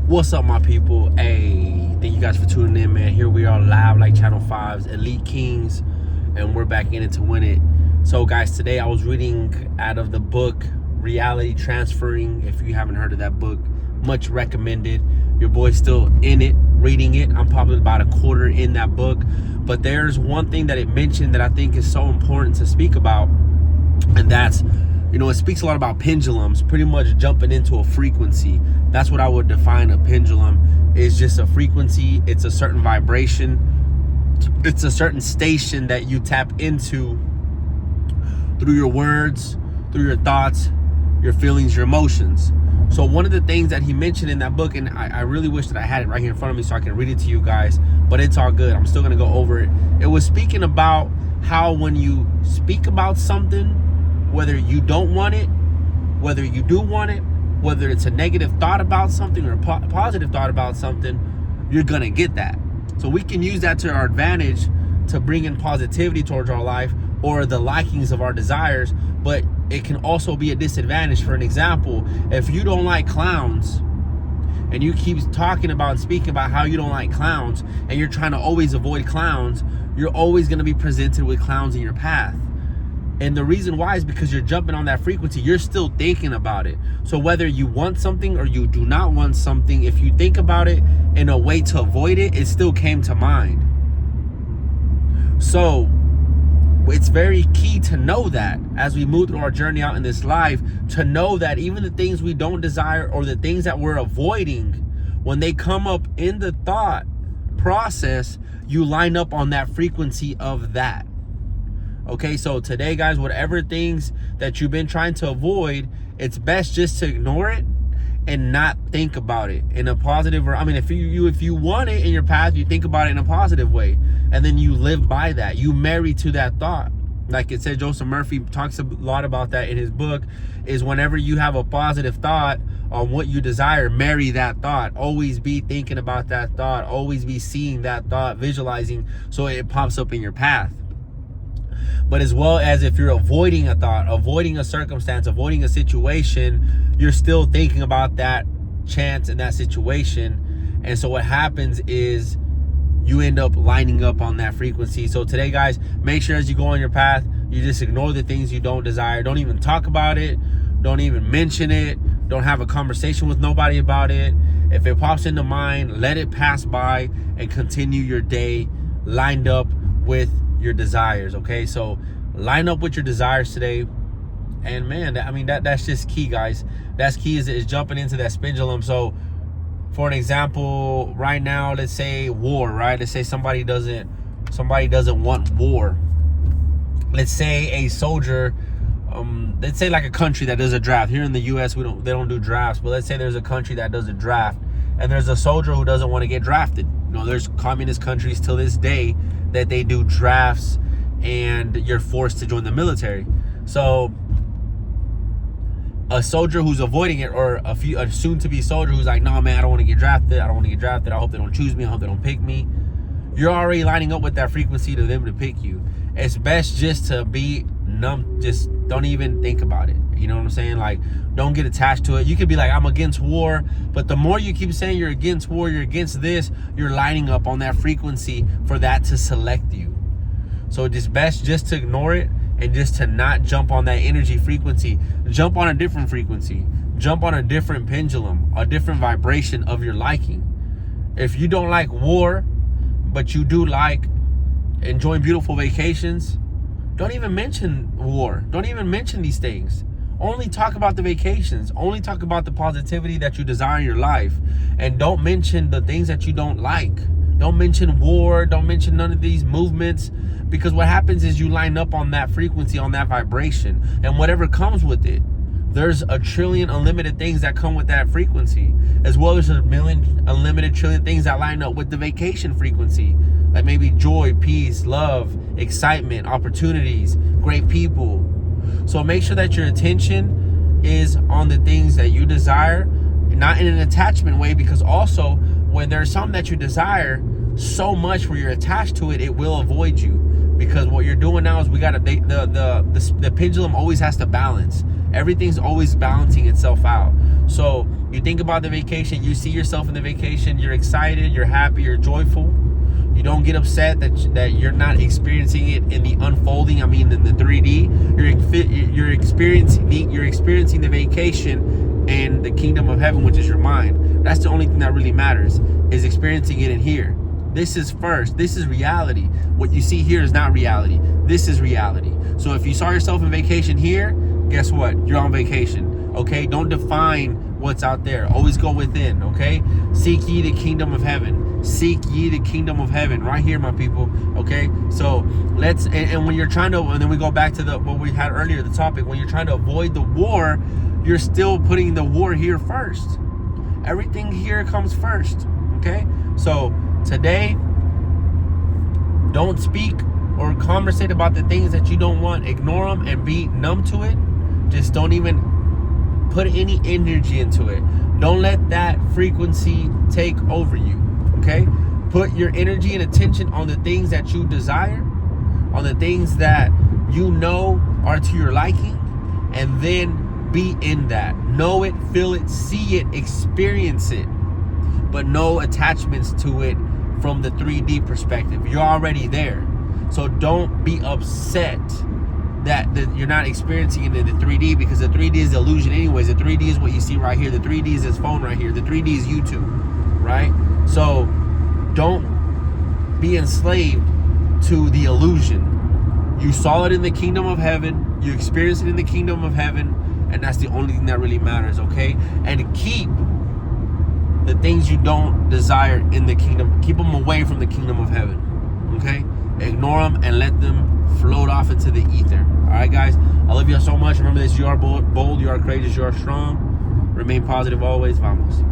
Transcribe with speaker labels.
Speaker 1: What's up, my people? Hey, thank you guys for tuning in, man. Here we are live like Channel 5's Elite Kings, and we're back in it to win it. So, guys, today I was reading out of the book Reality Transferring. If you haven't heard of that book, much recommended. Your boy's still in it, reading it. I'm probably about a quarter in that book. But there's one thing that it mentioned that I think is so important to speak about, and that's, it speaks a lot about pendulums, pretty much jumping into a frequency. That's what I would define a pendulum. Is just a frequency. It's a certain vibration. It's a certain station that you tap into through your words, through your thoughts, your feelings, your emotions. So one of the things that he mentioned in that book, and I really wish that I had it right here in front of me so I can read it to you guys, but it's all good. I'm still going to go over it. It was speaking about how when you speak about something, whether you don't want it, whether you do want it, whether it's a negative thought about something or a positive thought about something, you're going to get that. So we can use that to our advantage to bring in positivity towards our life or the likings of our desires, but it can also be a disadvantage. For an example, if you don't like clowns and you keep talking about and speaking about how you don't like clowns and you're trying to always avoid clowns, you're always going to be presented with clowns in your path. And the reason why is because you're jumping on that frequency. You're still thinking about it. So whether you want something or you do not want something, if you think about it in a way to avoid it, it still came to mind. So it's very key to know that as we move through our journey out in this life, to know that even the things we don't desire or the things that we're avoiding, when they come up in the thought process, you line up on that frequency of that. Okay, so today, guys, whatever things that you've been trying to avoid, it's best just to ignore it and not think about it in a positive, or if you want it in your path, you think about it in a positive way, and then you live by that. You marry to that thought. Like it said, Joseph Murphy talks a lot about that in his book, is whenever you have a positive thought on what you desire, marry that thought. Always be thinking about that thought. Always be seeing that thought, visualizing, so it pops up in your path. But as well as if you're avoiding a thought, avoiding a circumstance, avoiding a situation, you're still thinking about that chance and that situation. And so what happens is you end up lining up on that frequency. So today, guys, make sure as you go on your path, you just ignore the things you don't desire. Don't even talk about it. Don't even mention it. Don't have a conversation with nobody about it. If it pops into mind, let it pass by and continue your day lined up with your desires. Okay, so line up with your desires today, and man, that's just key, guys. That's key, is jumping into that pendulum. So for an example, right now, let's say war, right? Let's say somebody doesn't want war. Let's say a soldier, let's say like a country that does a draft. Here in the US, they don't do drafts, but let's say there's a country that does a draft and there's a soldier who doesn't want to get drafted. There's communist countries till this day that they do drafts and you're forced to join the military. So a soldier who's avoiding it, or a soon-to-be soldier who's like, no, man, I don't want to get drafted. I hope they don't choose me. I hope they don't pick me. You're already lining up with that frequency to them to pick you. It's best just to be numb. Just don't even think about it. You know what I'm saying? Like, don't get attached to it. You could be like, I'm against war, but the more you keep saying you're against war, you're against this, you're lining up on that frequency for that to select you. So it's best just to ignore it and just to not jump on that energy frequency. Jump on a different frequency. Jump on a different pendulum, a different vibration of your liking. If you don't like war, but you do like enjoying beautiful vacations, don't even mention war. Don't even mention these things. Only talk about the vacations. Only talk about the positivity that you desire in your life. And don't mention the things that you don't like. Don't mention war. Don't mention none of these movements. Because what happens is you line up on that frequency, on that vibration. And whatever comes with it, there's a trillion unlimited things that come with that frequency. As well as a million unlimited trillion things that line up with the vacation frequency. Like maybe joy, peace, love, excitement, opportunities, great people. So make sure that your attention is on the things that you desire, not in an attachment way, because also when there's something that you desire so much where you're attached to it, it will avoid you. Because what you're doing now is the pendulum always has to balance. Everything's always balancing itself out. So You think about the vacation, you see yourself in the vacation, you're excited, you're happy, you're joyful. You don't get upset that you're not experiencing it in the unfolding. I mean, in the 3D, you're experiencing the vacation in the kingdom of heaven, which is your mind. That's the only thing that really matters, is experiencing it in here. This is first. This is reality. What you see here is not reality. This is reality. So if you saw yourself in vacation here, guess what? You're on vacation. Okay? Don't define what's out there. Always go within. Okay? Seek ye the kingdom of heaven. Seek ye the kingdom of heaven. Right here, my people. Okay? So let's, and when you're trying to, and then we go back to what we had earlier, the topic, when you're trying to avoid the war, you're still putting the war here first. Everything here comes first. Okay? So today, don't speak or conversate about the things that you don't want. Ignore them and be numb to it. Just don't even put any energy into it. Don't let that frequency take over you. Okay? Put your energy and attention on the things that you desire, on the things that you know are to your liking, and then be in that. Know it, feel it, see it, experience it, but no attachments to it from the 3D perspective. You're already there. So don't be upset that you're not experiencing it in the 3D, because the 3D is the illusion anyways. The 3D is what you see right here. The 3D is this phone right here. The 3D is YouTube, right? So don't be enslaved to the illusion. You saw it in the kingdom of heaven. You experienced it in the kingdom of heaven. And that's the only thing that really matters, okay? And keep the things you don't desire in the kingdom. Keep them away from the kingdom of heaven, okay? Ignore them and let them float off into the ether. All right, guys? I love you all so much. Remember this, you are bold, you are courageous, you are strong. Remain positive always. Vamos.